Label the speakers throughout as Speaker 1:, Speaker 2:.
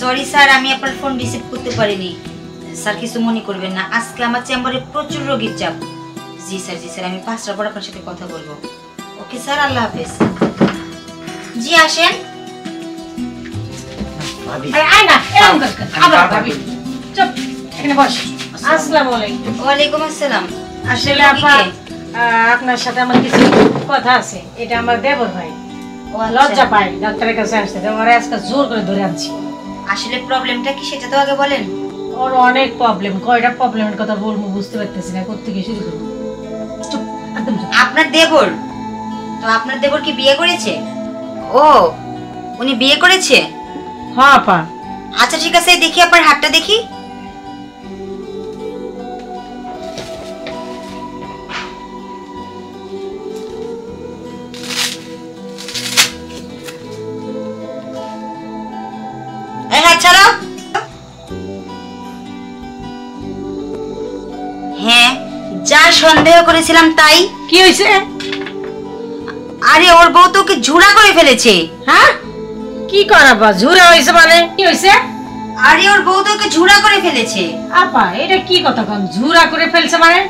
Speaker 1: Sorry sir, আমি আপনার phone receive করতে পারিনি। স্যার কিছু মনে করবেন না, আজকে আমার চেম্বারে প্রচুর রোগীর চাপ। জি স্যার, আমি 5টার পর আপনার সাথে কথা বলবো। ওকে স্যার, আল্লাহ হাফেজ। জি আসেন।
Speaker 2: ভাবি
Speaker 3: আয় না, এরকম করছেন আবার ভাবি। চুপ, এখানে বস। আসসালামু আলাইকুম।
Speaker 1: ওয়ালাইকুম আসসালাম।
Speaker 3: আসলে আপা, আপনার সাথে আমার কিছু কথা আছে। এটা আমার দেবর ভাই, ও লজ্জা পায় ডাক্তারের কাছে আসতে, ওরা আজকে জোর করে ধরে আনছি।
Speaker 1: আসলে প্রবলেমটা কি সেটা তো আগে বলেন।
Speaker 3: ওর অনেক প্রবলেম, কয়টা প্রবলেমের কথা বলবো বুঝতে পারতেছি না, কোত্থেকে শুরু করবো। চুপ, একদম চুপ।
Speaker 1: আপনার দেবর তো, আপনার দেবর কি বিয়ে করেছে? ও, উনি বিয়ে করেছে?
Speaker 3: হ্যাঁ আপা।
Speaker 1: আচ্ছা ঠিক আছে, দেখি আপনার হাতটা দেখি। এই হাত ছাড়াও। হ্যাঁ, যা সন্দেহ করেছিলাম তাই।
Speaker 3: কি হয়েছে?
Speaker 1: আরে ওর বউ তো ওকে ঝুড়া করে ফেলেছে।
Speaker 3: হ্যাঁ, কি করাবা? ঝুরা হয়েছে মানে কি হয়েছে?
Speaker 1: আরে ওর বউ তো ওকে ঝুড়া করে ফেলেছে।
Speaker 3: আপা, এটা কি কথা কন? ঝুরা করে ফেলছে মানে?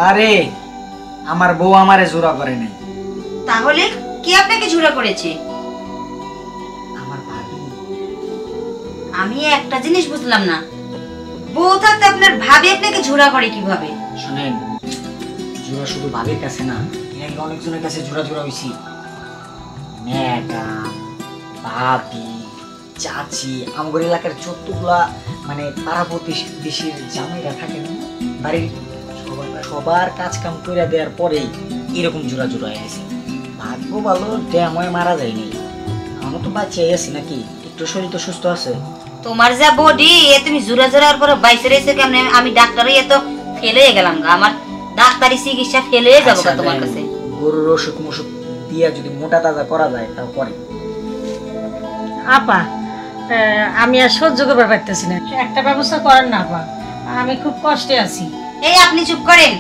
Speaker 2: আরে আমার বউ আমারে জোড়া করে নাই।
Speaker 1: তাহলে কে আপনাকে ঝুড়া করেছে?
Speaker 2: আমার ভাবি।
Speaker 1: আমি একটা জিনিস বুঝলাম না, বউ থাকতে আপনার ভাবি আপনাকে ঝুড়া করে কিভাবে?
Speaker 2: শুনেন, জোড়া শুধু ভাবির কাছে না, এর আগে অনেকজনের কাছে জোড়া জোড়া হইছি। ম্যাডাম, ভাবি, চাচি, আমগর এলাকার যতগুলা মানে পাড়া প্রতিবেশীর জামাইরা থাকে না, বাড়ির সবার কাজ কাম করে দেওয়ার পরেই এরকম জোড়া জোড়া হয়ে গেছে। ভাগ্য ভালো ড্যামে মারা যায়নি, আমরা তো বাঁচিয়ে আছি নাকি, একটু শরীর তো সুস্থ আছে।
Speaker 1: তোমার যা বডি, এ তুমি জুরা জুরার পরে বাইসে রয়েছে কেমনে? আমি ডাক্তারই এত ফেলে গেলাম গা, আমার ডাক্তারি চিকিৎসা ফেলে যাবো গা তোমার কাছে।
Speaker 2: গরুর ওষুধ মুষুধ দিয়া যদি মোটা তাজা করা যায় তাও করে।
Speaker 3: আপা, আমি আর সহ্য করতে পারতেছি না, একটা ব্যবস্থা করেন না আপা, আমি খুব কষ্টে আছি।
Speaker 1: এই আপনি চুপ করেন,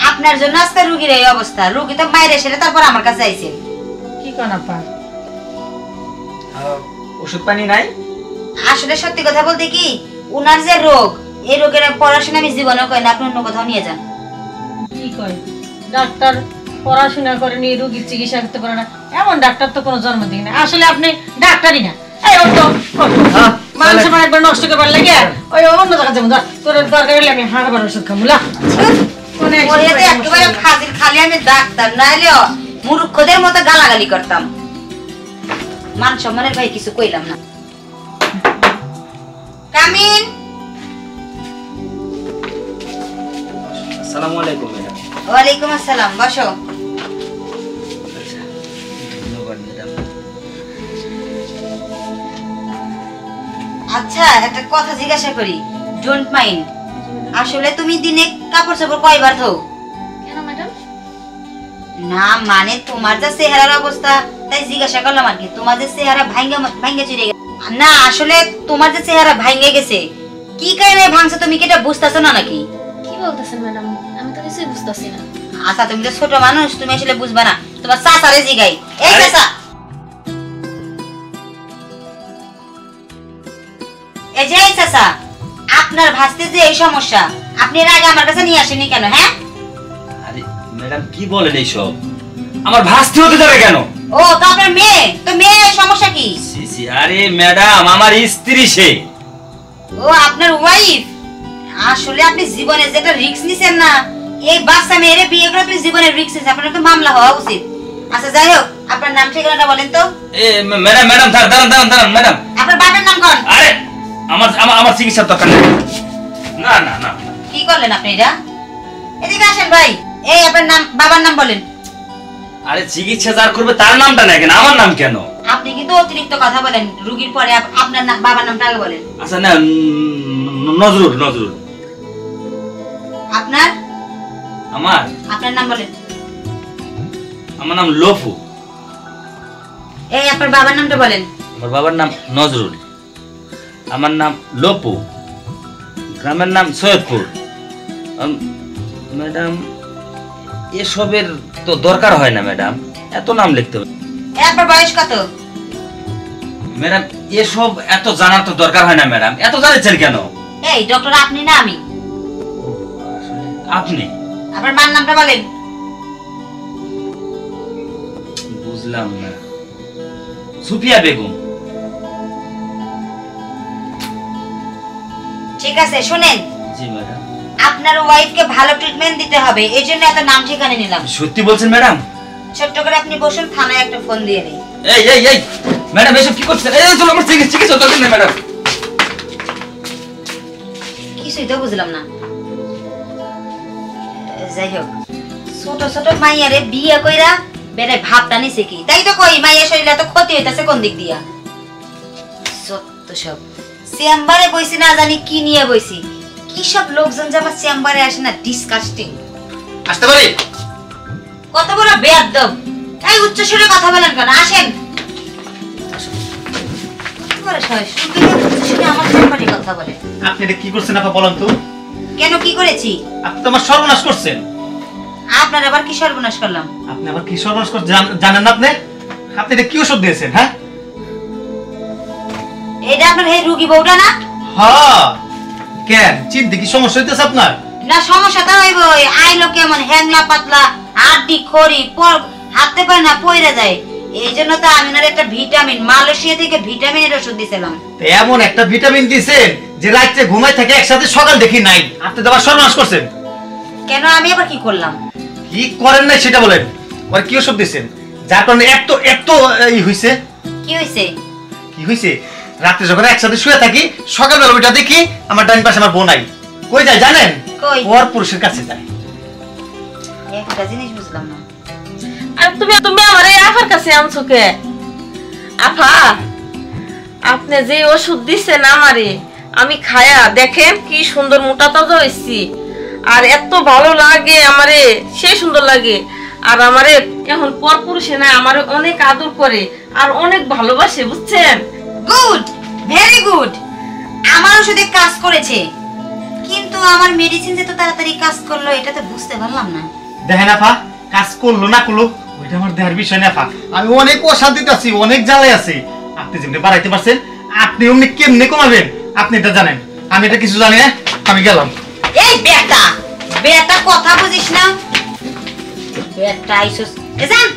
Speaker 1: আপনার জন্য আজকে রুগীর এই অবস্থা। রুগী তো মায়ের সেরে তারপর আমার কাছে আইছেন।
Speaker 3: কি কন আপা?
Speaker 2: ওষুধ পানি নাই?
Speaker 1: আসলে সত্যি কথা বলতে কি, উনার যে রোগ, এই রোগের পড়াশোনা আমি জীবনেও করি না, আপনি অন্য কোথাও নিয়ে যান।
Speaker 3: কি কয়? ডাক্তার পড়াশোনা করেনি, রোগীর চিকিৎসা করতে পারে না, এমন ডাক্তার তো কোনো জন্ম দিই না। আসলে আপনি ডাক্তারই না। এই ওর তো মানুষ মানে একবার নষ্ট করবার লাগে, ওই অন্য জায়গা যাবো। তোর দরকার হলে আমি হাঁড়াবার ওষুধ খামুলা।
Speaker 1: একেবারে ফাজিল, খালি আমি ডাক্তার নাইলে মূর্খদের মতো গালাগালি করতাম। মান সম্মানের ভাই কিছু কইলাম না। কামিন।
Speaker 4: আসসালামু আলাইকুম ম্যাডাম।
Speaker 1: ওয়ালাইকুম আসসালাম, বসো।
Speaker 4: ধন্যবাদ ম্যাডাম।
Speaker 1: আচ্ছা, একটা কথা জিজ্ঞাসা করি, ডোন্ট মাইন্ড। আসলে তুমি দিনে কাপড় চোপড় কয়বার ধো?
Speaker 5: কেন ম্যাডাম?
Speaker 1: না মানে তোমার যা চেহারার অবস্থা তাই জিজ্ঞাসা করলাম আর কি। তোমার যে চেহারা ভাঙ্গা চিড়ে গেছে না, আসলে তোমার যে চেহারা ভাঙ্গে গেছে, কি কারণে ভাঙছে তুমি কি এটা বুঝতেছো না নাকি?
Speaker 5: কি বলতেছেন ম্যাডাম? আমি তো কিছুই বুঝতেছি না।
Speaker 1: আচ্ছা, তুমি তো ছোট মানুষ, তুমি আসলে বুঝবা না। তোমার চাচারে জিগাই। এই চাচা, এই যে চাচা, আপনার ভাস্তে যে এই সমস্যা, আপনি এর আগে আমার কাছে নিয়ে আসেননি কেন? হ্যাঁ,
Speaker 4: আরে ম্যাডাম কি বলেন এইসব? আমার ভাস্তি হতে যাবে কেন?
Speaker 1: ও তো আপনার মেয়ে, তো মেয়ের সমস্যা কি?
Speaker 4: সি সি, আরে ম্যাডাম আমার স্ত্রী সে।
Speaker 1: ও আপনার ওয়াইফ? আসলে আপনি জীবনে যেটা রিস্ক নিছেন না, এই বাচ্চা মেয়েরে বিয়ে করে আপনি জীবনের রিস্ক নিছেন, আপনার তো মামলা হওয়া উচিত। আচ্ছা যাই হোক, আপনার নাম ঠিকানাটা বলেন তো।
Speaker 4: এ ম্যাডাম ম্যাডাম দাঁড়ান ম্যাডাম।
Speaker 1: আপনার বাবার নাম কোন?
Speaker 4: আরে আমার আমার আমার চিকিৎসার দরকার নেই। না না না।
Speaker 1: কি করলেন আপনি এটা? এদিকে আসেন ভাই। এই আপনার নাম, বাবার নাম বলেন।
Speaker 4: আরে চিকিৎসা যার করবে তার নামটা না কেন, আমার নাম কেন?
Speaker 1: আপনি কিন্তু অতিরিক্ত কথা বলেন, রোগীর পরে আপনার বাবার নামটা আগে বলেন।
Speaker 4: আচ্ছা না, নজরুল নজরুল।
Speaker 1: আপনার
Speaker 4: আপনার
Speaker 1: নাম বলেন।
Speaker 4: আমার নাম লফু।
Speaker 1: এই আপনার বাবার নামটা বলেন।
Speaker 4: আমার বাবার নাম নজরুল, আমার নাম লপু, গ্রামের নাম সৈয়দপুর। ম্যাডাম এসবের তো দরকার হয় না ম্যাডাম, এত নাম লিখতে হবে?
Speaker 1: আপনার বয়স কত?
Speaker 4: ম্যাডাম এসব এত জানার তো দরকার হয় না ম্যাডাম, এত জানাচ্ছেন কেন?
Speaker 1: এই ডক্টর আপনি না আমি?
Speaker 4: আপনি?
Speaker 1: আপনার মার নামটা বলেন।
Speaker 4: বুঝলাম না। সুফিয়া বেগম।
Speaker 1: ঠিক আছে শুনেন,
Speaker 4: জি ম্যাডাম।
Speaker 1: আপনার ওয়াইফকে ভালো ট্রিটমেন্ট দিতে হবে, এই জন্য এত নাম ঠিকানা নিলাম।
Speaker 4: সত্যি বলছেন ম্যাডাম?
Speaker 1: ছোট্ট করে আপনি বসুন, থানায় একটা ফোন দিয়ে নেই।
Speaker 4: এই এই এই ম্যাডাম এসব কি করছেন? এই চলো আমার চিকিৎসা দরকার নেই ম্যাডাম।
Speaker 1: কিছুই তো বুঝলাম না। যাই হোক, ছোট ছোট মাইয়ারে বিয়ে কইরা বেড়ে ভাবটা নিছে কি? তাই তো কই মাইয়া শরীরে এত ক্ষতি হইতাছে কোন দিক দিয়া? সত্য সব চেম্বারে বইছি, না জানি কি নিয়ে বইছি। কি সব লোকজন যে আমার চেম্বারে আসে না, ডিসকাস্টিং।
Speaker 4: আসতে পারি?
Speaker 1: কত বড় বেয়াদব! এই উচ্চ সুরে কথা বলেন কেন? আসেন। কি করে সবাই শুনতে উচ্চ সুরে আমার চেম্বারে কথা বলে?
Speaker 6: আপনি এটা কি করছেন আপা বলেন তো?
Speaker 1: কেন কি করেছি?
Speaker 6: আপনি তো আমার সর্বনাশ করছেন।
Speaker 1: আপনার আবার কি সর্বনাশ করলাম?
Speaker 6: আপনি আবার কি সর্বনাশ করছেন জানেন না আপনি? আপনি এটা কি ওষুধ দিয়েছেন? হ্যাঁ
Speaker 1: এটা আপনার এই রুগী বউটা না?
Speaker 6: হ্যাঁ, কেন চিন্তা কি সমস্যা হইতেছে আপনার?
Speaker 1: না সমস্যা তো হইবই। আইলো কেমন হ্যাংলা পাতলা, আড্ডি খড়ি, হাঁটতে পারে না, পইরা যায়। এই জন্য তো আমি ওনার একটা ভিটামিন, মালয়েশিয়া থেকে ভিটামিনের ওষুধ দিয়েছিলাম।
Speaker 6: তো এমন একটা ভিটামিন দিয়েছেন যে রাত্রে ঘুমাই থাকে একসাথে সকাল দেখি নাই। আপনি তো আবার সর্বনাশ করছেন।
Speaker 1: কেন আমি আবার কি করলাম?
Speaker 6: কি করেন নাই সেটা বলেন। আর কি ওষুধ দিয়েছেন যার কারণে এত এত এই হইছে?
Speaker 1: কি হইছে?
Speaker 6: কি হইছে? রাত্রে যখন একসাথে শুয়ে থাকি, সকালবেলা ওইটা দেখি আমার ডান পাশে আমার বোন নাই। কই যায় জানেন?
Speaker 1: কই?
Speaker 6: ওর পুরুষের কাছে যায়।
Speaker 1: একটা জিনিস বুঝলাম না।
Speaker 3: আর তুমি তুমি আমার এই আফার কাছে আনছো কে? আফা, আপনি যে ওষুধ দিচ্ছেন আমারে, আমি খায়া দেখেন কি সুন্দর মোটা তাজা হইছি। আর এত ভালো লাগে আমারে, সে সুন্দর লাগে। আর আমারে এখন পর পুরুষে না আমারে অনেক আদর করে আর অনেক ভালোবাসে, বুঝছেন?
Speaker 1: Good, very good. আমার ওষুধে কাজ করেছে, কিন্তু আমার মেডিসিন যে তো তাড়াতাড়ি কাজ করলো এটা তো বুঝতে পারলাম না।
Speaker 6: দেখেন আপা, কাজ করলো না করলো ওইটা আমার দেহার বিষয় না আপা। আমি অনেক অশান্তিতে আছি, অনেক জ্বালায় আছি। আপনি যেমনি বাড়াইতে পারছেন, আপনি অমনি কেমনে কমাবেন আপনি এটা জানেন। আমি এটা কিছু জানি না, আমি গেলাম।
Speaker 1: এই বেটা, বেটা কথা বুঝিস না? বেটা আইসোস, এ যান।